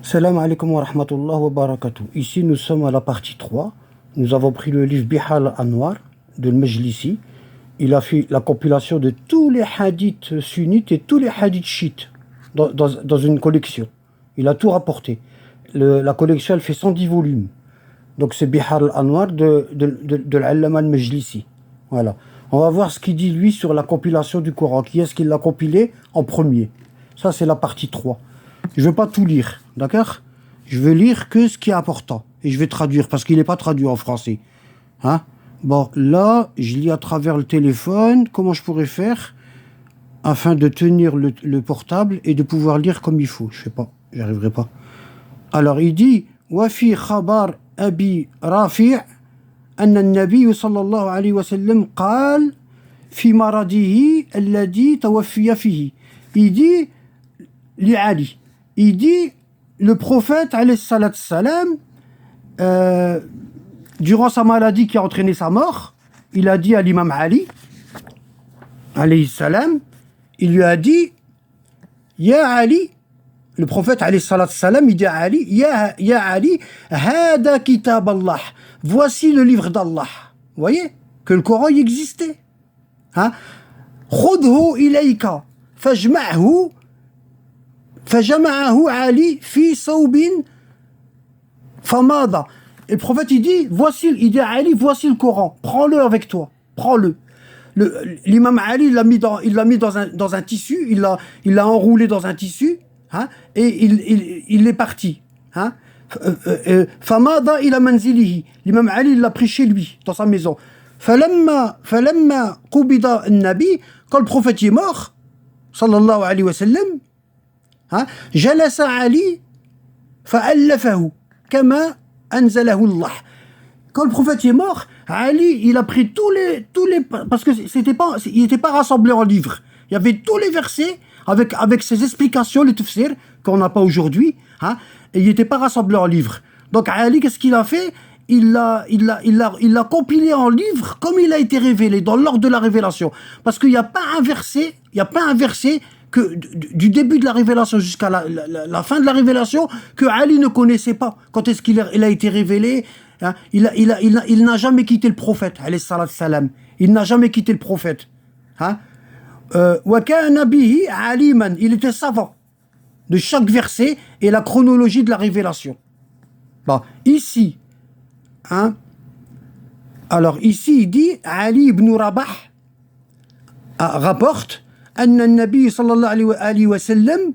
Salam alaikum wa rahmatullah wa barakatuh. Ici, nous sommes à la partie 3. Nous avons pris le livre Bihar al-Anwar de Majlisi. Il a fait la compilation de tous les hadiths sunnites et tous les hadiths chiites dans une collection. Il a tout rapporté. La collection, elle fait 110 volumes. Donc c'est Bihar al-Anwar de l'Allama al-Majlisi. Voilà. On va voir ce qu'il dit lui sur la compilation du Coran. Qui est-ce qu'il l'a compilé en premier? Ça, c'est la partie 3. Je ne veux pas tout lire, d'accord? Je veux lire que ce qui est important. Et je vais traduire, parce qu'il n'est pas traduit en français. Hein? Bon, là, je lis à travers le téléphone. Comment je pourrais faire afin de tenir le portable et de pouvoir lire comme il faut? Je ne sais pas, j'arriverai pas. Alors, il dit « Wafi khabar abi rafi' أن النبي صلى الله عليه وسلم قال في مرضه الذي توفي فيه. Il dit لعلي. Il dit, le prophète, alayhi salat salam, durant sa maladie qui a entraîné sa mort, il a dit à l'imam Ali, alayhi salam, il lui a dit, Ya Ali, le prophète, alayhi salat salam, il dit à Ali, Ya Ali, hada kitab Allah, voici le livre d'Allah. Vous voyez que le Coran y existait. Hein? Khudhu ilayka, fajma'hu, فجمعه علي في صوب فماضى. Et le prophète il dit à Ali, voici le Coran, prends-le avec toi, prends-le. L'imam Ali il l'a mis dans un tissu, il l'a enroulé dans un tissu, hein, et il est parti. Hein. فماضى إلى منزله. L'imam Ali il l'a pris chez lui, dans sa maison. فلما قبض النبي, quand le prophète est mort, sallallahu alayhi wa sallam, جلس علي فألفه كما أنزله الله. Quand le prophète est mort, Ali, il a pris tous les parce que il n'était pas rassemblé en livres. Il y avait tous les versets avec ses explications, les tafsir qu'on n'a pas aujourd'hui, hein, et il n'était pas rassemblé en livres. Donc Ali, qu'est-ce qu'il a fait? Il l'a compilé en livre comme il a été révélé dans l'ordre de la révélation. Parce qu'il n'y a pas un verset que du début de la révélation jusqu'à la fin de la révélation que Ali ne connaissait pas. Quand est-ce qu'il a été révélé, hein, il n'a jamais quitté le prophète, alayhi salam. Il n'a jamais quitté le prophète. Hein. Wa kana bihi aliman. Il était savant de chaque verset et la chronologie de la révélation. Bon, ici, hein, alors ici il dit Ali ibn Rabah rapporte أن النبي صلى الله عليه وسلم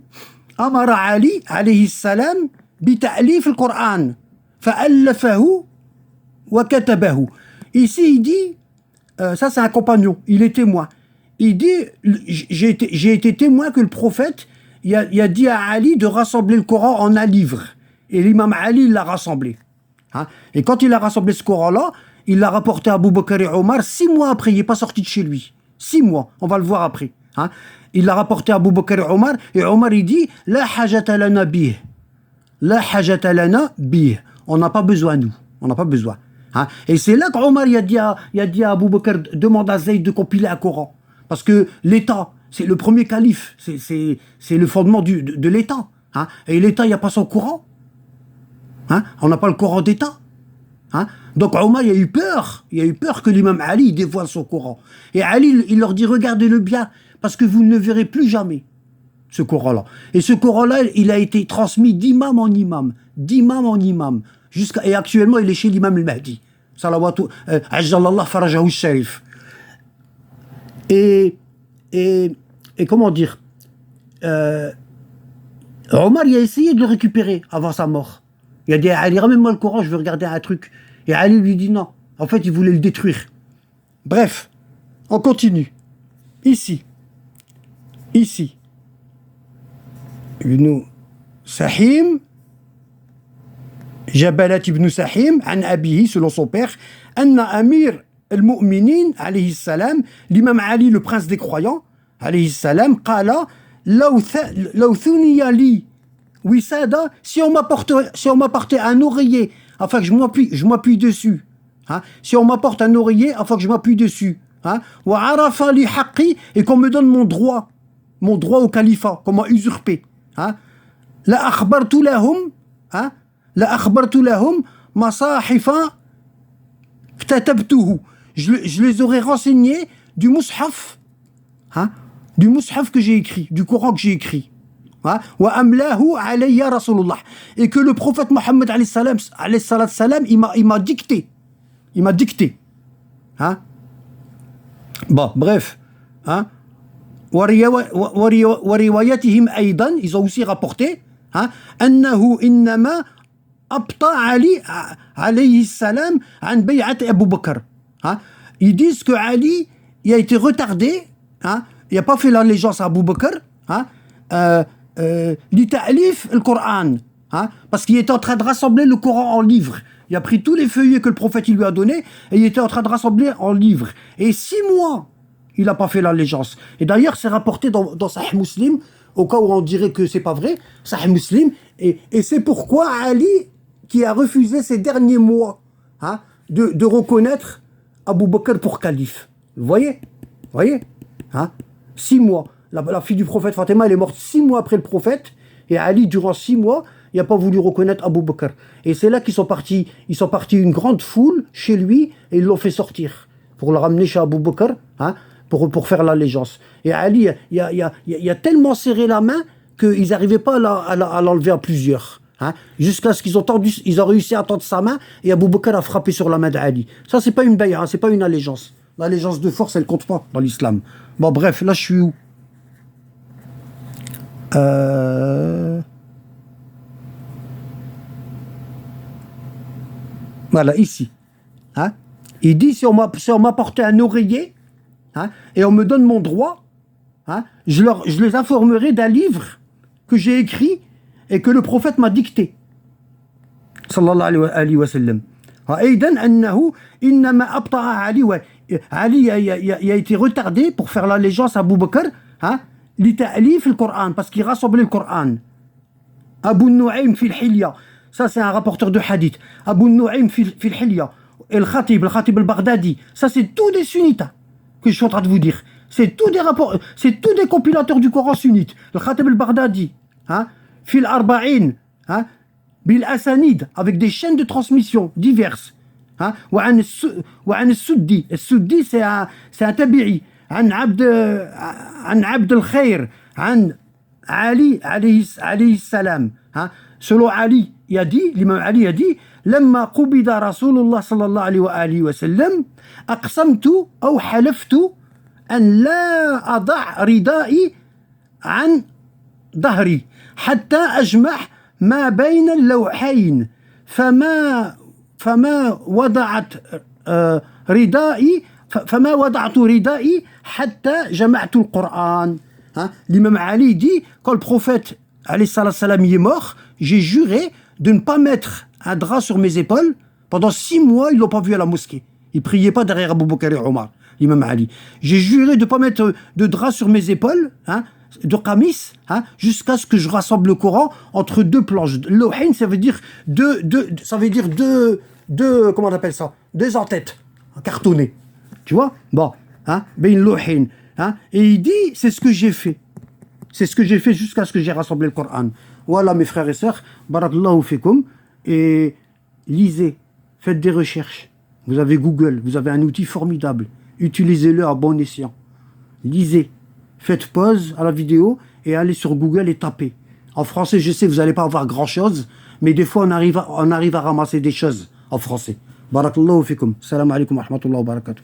أمر علي عليه السلام بتأليف القرآن فألفه وكتبه. Ici il dit, ça c'est un compagnon, il est témoin. Il dit, j'ai été témoin que le prophète il a dit à Ali de rassembler le Coran en un livre. Et l'imam Ali l'a rassemblé. Hein? Et quand il a rassemblé ce Coran-là, il l'a rapporté à Abu Bakr et Omar 6 mois après, il n'est pas sorti de chez lui. 6 mois, on va le voir après. Hein? Il l'a rapporté à Abu Bakr et Omar il dit La hajata lana bih. La hajata lana bih. On n'a pas besoin, nous. On n'a pas besoin. Hein? Et c'est là qu'Omar il a dit à Abu Bakr demande à Zayd de compiler un Coran. Parce que l'État, c'est le premier calife. C'est le fondement de l'État. Hein? Et l'État, il n'y a pas son Coran. Hein? On n'a pas le Coran d'État. Hein? Donc Omar il a eu peur que l'imam Ali dévoile son Coran. Et Ali il leur dit regardez-le bien parce que vous ne le verrez plus jamais ce Coran-là. Et ce Coran-là il a été transmis d'imam en imam, et actuellement il est chez l'imam al-Mahdi. Salawatu ajjalallah farajahu sharif. Et comment dire, Omar il a essayé de le récupérer avant sa mort. Il a dit à Ali, ramène-moi le Coran, je veux regarder un truc. Et Ali lui dit non. En fait, il voulait le détruire. Bref, on continue. Ici. Ibn Sahim, Jabalat ibn Sahim, an abihi, selon son père, anna amir al-mu'minin, alayhi salam, l'imam Ali, le prince des croyants, alayhi salam, qala, law thuniya li, Wisada, si on m'apportait un oreiller, afin que je m'appuie dessus. Hein? Si on m'apporte un oreiller, afin que je m'appuie dessus. Hein? Wa arafa li haqqi, et qu'on me donne mon droit au califat, qu'on m'a usurpé. Hein? La akhbartu lahum hein, la akhbartu lahum masahifa ktatabtuhu. Je les aurais renseignés du mushaf, hein, du mushaf que j'ai écrit, du Coran que j'ai écrit. Hein, wa amlahu alayya Rasulullah. Et que le prophète Mohammed alayhi salam, il m'a dicté. Il m'a dicté. Hein? Bon, bref. Hein? وروايتهم أيضا, ils ont aussi rapporté, hein, أنه إنما أبطأ علي عليه السلام عن بيعة أبو بكر. Hein? Ils disent que Ali, il a été retardé, hein, il n'a pas fait l'allégeance à Abu Bakr, hein, لتأليف القرآن, hein, parce qu'il était en train de rassembler le Coran en livres. Il a pris tous les feuillets que le prophète lui a donnés et il était en train de rassembler en livres. Et 6 mois, il n'a pas fait l'allégeance. Et d'ailleurs, c'est rapporté dans Sahih Muslim, au cas où on dirait que c'est pas vrai, Sahih Muslim, et c'est pourquoi Ali, qui a refusé ces derniers mois, hein, de reconnaître Abu Bakr pour calife. Vous voyez? Hein? 6 mois. La fille du prophète Fatima, elle est morte 6 mois après le prophète, et Ali, durant 6 mois, il n'a pas voulu reconnaître Abu Bakr. Et c'est là qu'ils sont partis une grande foule chez lui, et ils l'ont fait sortir, pour le ramener chez Abu Bakr, hein, pour faire l'allégeance. Et Ali, il a tellement serré la main qu'ils n'arrivaient pas à l'enlever à plusieurs. Hein, jusqu'à ce qu'ils ont réussi à tendre sa main, et Abu Bakr a frappé sur la main d'Ali. Ça, c'est pas une bay'a, hein, c'est pas une allégeance. L'allégeance de force, elle compte pas dans l'islam. Bon, bref, là, je suis où? Voilà, ici. Hein? Il dit, si on m'apportait un oreiller, hein, et on me donne mon droit, hein, je les informerai d'un livre que j'ai écrit et que le prophète m'a dicté. Sallallahu alayhi wa sallam. أيضا أنه إنما أبطأ علي Ali a été retardé pour faire l'allégeance à Abu Bakr, hein, لتأليف القرآن, parce qu'il rassemblait le Coran. Abu Nu'aym fi al-Hilya, ça c'est un rapporteur de hadith. Abu Nu'aym fi al-Hilya, et le Khatib al-Baghdadi, ça c'est tous des sunnites que je suis en train de vous dire. C'est tous des compilateurs du Coran sunnites. Le Khatib al-Baghdadi, hein, fi al-Arba'in, hein, bil asanid, avec des chaînes de transmission diverses. Hein, وعن السدي, السدي c'est un tabi'i, عن عبد الخير, عن علي عليه السلام. Hein, selon Ali, il a dit, l'imam Ali a dit, لما قبض رسول الله صلى الله عليه وآله وسلم أقسمت أو حلفت أن لا أضع ردائي عن ظهري حتى أجمع ما بين اللوحين فما وضعت ردائي حتى جمعت القرآن. Hein? L'imam Ali dit, quand le prophète alayhi salam est mort, j'ai juré de ne pas mettre un drap sur mes épaules. Pendant 6 mois, ils ne l'ont pas vu à la mosquée. Ils ne priaient pas derrière Abu Bakr et Omar, l'imam Ali. J'ai juré de ne pas mettre de drap sur mes épaules, hein, de qamis, hein, jusqu'à ce que je rassemble le Coran entre 2 planches. Lawhin, ça veut dire deux, comment on appelle ça? 2 en-têtes cartonnées. Tu vois? Bon, hein, ben lawhin, hein, et il dit, c'est ce que j'ai fait. C'est ce que j'ai fait jusqu'à ce que j'ai rassemblé le Coran. Voilà, mes frères et sœurs, barakallahu fikum, et lisez, faites des recherches. Vous avez Google, vous avez un outil formidable. Utilisez-le à bon escient. Lisez. Faites pause à la vidéo et allez sur Google et tapez. En français, je sais, vous n'allez pas avoir grand-chose, mais des fois, on arrive à ramasser des choses en français. Barakallahu fikum. Salam alaikum wa rahmatullahi wa barakatuh.